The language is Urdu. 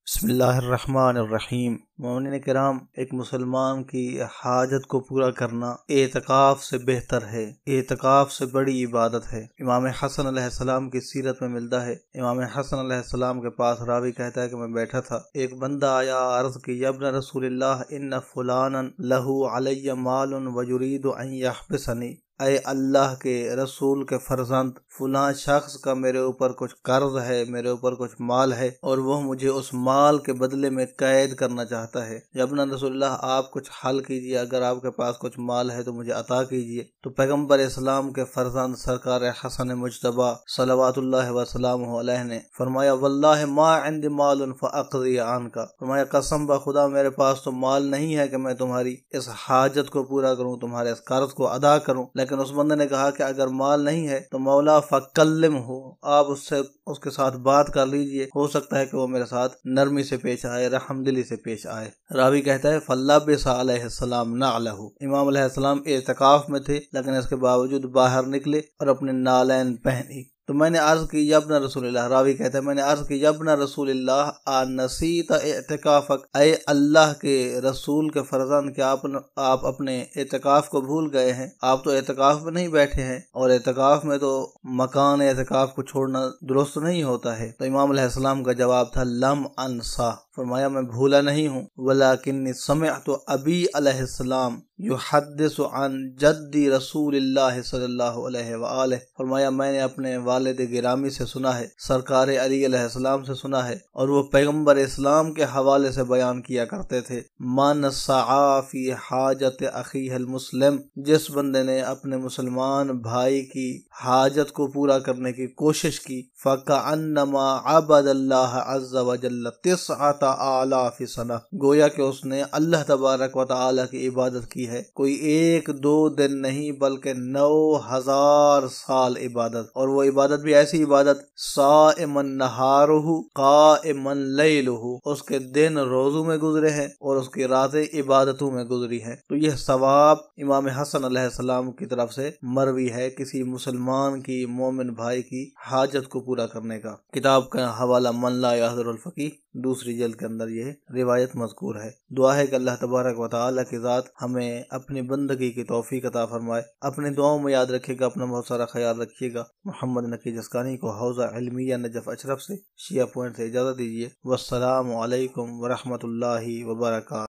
بسم اللہ الرحمن الرحیم۔ مومنین کرام، ایک مسلمان کی حاجت کو پورا کرنا اعتکاف سے بہتر ہے، اعتکاف سے بڑی عبادت ہے۔ امام حسن علیہ السلام کی سیرت میں ملتا ہے، امام حسن علیہ السلام کے پاس راوی کہتا ہے کہ میں بیٹھا تھا، ایک بندہ آیا، عرض کی یا ابن رسول اللہ ان فلانا لہ علی مال ویرید ان یحبسنی، اے اللہ کے رسول کے فرزند، فلاں شخص کا میرے اوپر کچھ قرض ہے، میرے اوپر کچھ مال ہے اور وہ مجھے اس مال کے بدلے میں قید کرنا چاہتا ہے۔ یا ابن رسول اللہ آپ کچھ حل کیجئے، اگر آپ کے پاس کچھ مال ہے تو مجھے عطا کیجئے۔ تو پیغمبر اسلام کے فرزند سرکار حسن مجتبی صلوات اللہ وسلامہ علیہ نے فرمایا واللہ ما عندی مال فاقضی عنک، فرمایا قسم بخدا میرے پاس تو مال نہیں ہے کہ میں تمہاری اس حاجت کو پورا کروں، تمہارے اس قرض کو ادا کروں۔ لیکن اس بندے نے کہا کہ اگر مال نہیں ہے تو مولا فکلم ہو، آپ اس کے ساتھ بات کر لیجئے، ہو سکتا ہے کہ وہ میرے ساتھ نرمی سے پیش آئے، رحم دلی سے پیش آئے۔ راوی کہتا ہے فلبس علیہ السلام نعلہ، امام علیہ السلام اعتکاف میں تھے لیکن اس کے باوجود باہر نکلے اور اپنے نالین پہنی۔ تو میں نے عرض کی یا ابن رسول اللہ، راوی کہتا ہے میں نے عرض کی یا ابن رسول اللہ نسیت اعتکافک، اے اللہ کے رسول کے فرزند، کیا آپ اپنے اعتکاف کو بھول گئے ہیں؟ آپ تو اعتکاف میں نہیں بیٹھے ہیں، اور اعتکاف میں تو مکان اعتکاف کو چھوڑنا درست نہیں ہوتا ہے۔ تو امام علیہ السلام کا جواب تھا لم انسا، فرمایا میں بھولا نہیں ہوں، ولکنی سمعت ابی علیہ السلام یحدث عن جدی رسول اللہ صلی اللہ علیہ وآلہ، فرمایا میں نے اپنے والد گرامی سے سنا ہے، سرکار علی علیہ السلام سے سنا ہے، اور وہ پیغمبر اسلام کے حوالے سے بیان کیا کرتے تھے، من سعی فی حاجت اخیہ المسلم، جس بندے نے اپنے مسلمان بھائی کی حاجت کو پورا کرنے کی کوشش کی، فکأنما عبد اللہ عز وجل 9,000 سنہ، گویا کہ اس نے اللہ تبارک و تعالی کی عبادت کی ہے، کوئی 1-2 دن نہیں بلکہ 9,000 سال عبادت، اور وہ عبادت بھی ایسی عبادت صائما نہارہ قائما لیلہ، اس کے دن روزوں میں گزرے ہیں اور اس کی راتیں عبادتوں میں گزری ہیں۔ تو یہ ثواب امام حسن علیہ السلام کی طرف سے مروی ہے کسی مسلمان کی، مومن بھائی کی حاجت کو پورا کرنے کا۔ کتاب کا حوالہ من لا یحضر الفقیہ، دوسری جلد کے اندر یہ روایت مذکور ہے۔ دعا ہے کہ اللہ تبارک و تعالی کی ذات ہمیں اپنی بندگی کی توفیق عطا فرمائے۔ اپنے دعاؤں میں یاد رکھیے گا، اپنا بہت سارا خیال رکھیے گا۔ محمد نقی جسکانی کو حوزہ علمیہ نجف اشرف سے، شیعہ پوائنٹ سے اجازت دیجیے۔ والسلام علیکم ورحمۃ اللہ وبرکاتہ۔